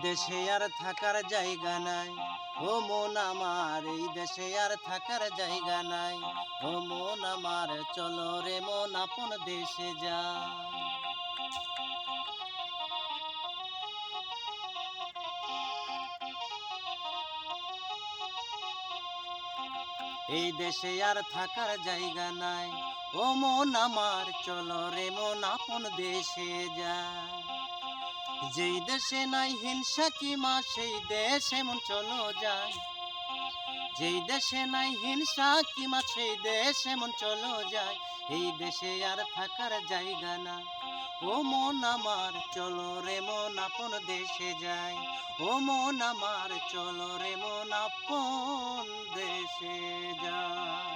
দেশে আর থাকার জায়গা নাই, ও মন আমার এই দেশে আর থাকার জায়গা নাই। ও মন আমার চলো রে মন আপন দেশে যায়। এই দেশে আর থাকার জায়গা নাই, ও মন আমার চলো রে মন আপন দেশে যায়। যেই দেশে নাই হিংসা কি মা সেই দেশে মন চলো যায়। যেই দেশে নাই হিংসা কি মা সেই দেশে মন চলো যায়। এই দেশে আর থাকার জায়গা না, ও মন আমার চলো রে মন আপন দেশে যায়। ও মন আমার চলো রে মন আপন দেশে যায়।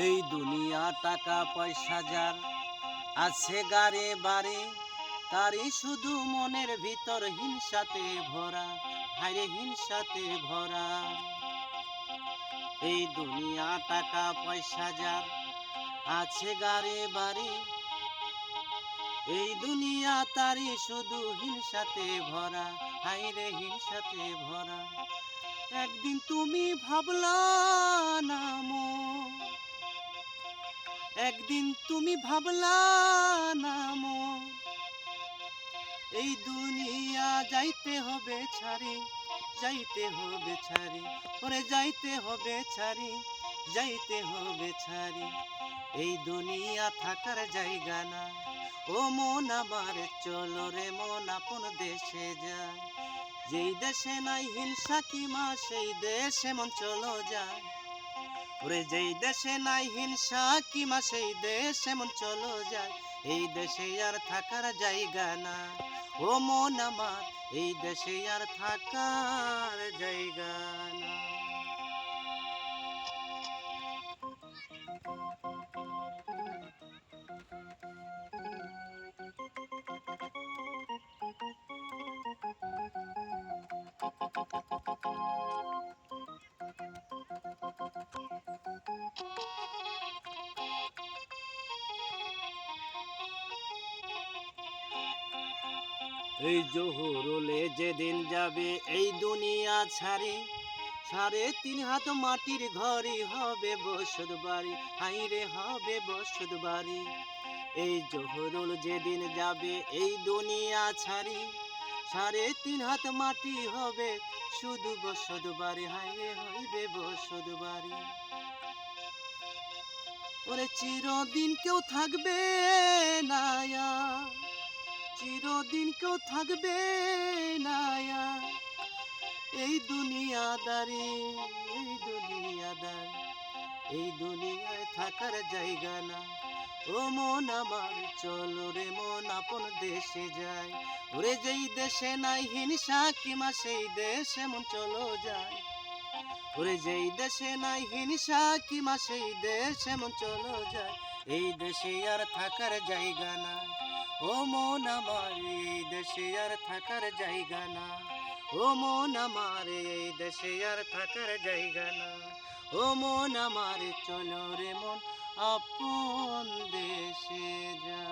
এই দুনিয়া টাকা পয়সা যার আছে গারে বারে, তারই শুধু মনের ভিতর হিংসাতে ভরা, হায়রে হিংসাতে ভরা। এই দুনিয়া টাকা পয়সা যার আছে গারে বারে, এই দুনিয়া তারই শুধু হিংসাতে ভরা, হায়রে হিংসাতে ভরা। একদিন তুমি ভাবলা না মন, একদিন তুমি ভাবলা না মন, এই দুনিয়া যাইতে হবে ছাড়ি, যাইতে হবে ছাড়ি, ওরে যাইতে হবে ছাড়ি, যাইতে হবে ছাড়ি। এই দুনিয়া থাকার জায়গা না, ও মন আমার চলো রে মন আপন দেশে যায়। যেই দেশে নাই হিংসা কি মা সেই দেশে মন চলো যায়। ওরে যেই দেশে নাই হিংসা কি মা সেই দেশে মন চলো যায়। এই দেশে আর থাকার জায়গা না, ও মন আমার এই দেশে আর থাকার জায়গা না। এই জোহরলে যেদিন যাবে এই দুনিয়া ছাড়ি, 3.5 হাত মাটির ঘরই হবে বসত বাড়ি, হাইরে হবে বসত বাড়ি। এই জোহরুল যেদিন যাবে এই দুনিয়া ছাড়ি, 3.5 হাত মাটি হবে শুধু বসত বাড়ি, হাইরে হইবে বসত বাড়ি। ওরে চিরদিন কেউ থাকবে না, চিরদিন কেউ থাকবে না এই দুনিয়াদারি, এই দুনিয়াদারি। এই দুনিয়ায় থাকার জায়গা না, ও মন আমার চলো রে মন আপন দেশে যায়। ওরে যেই দেশে নাই হিংসা কিমা সেই দেশে মন চলো যায়। ওরে যেই দেশে নাই হিংসা কিমা সেই দেশে মন চলো যায়। এই দেশে আর থাকার জায়গা না, ও মন আমার এই দেশে আর থাকার জায়গা না। ও মন আমার এই দেশে আর থাকার জায়গা না। ও মন আমার চলো রে মন আপন দেশে যা।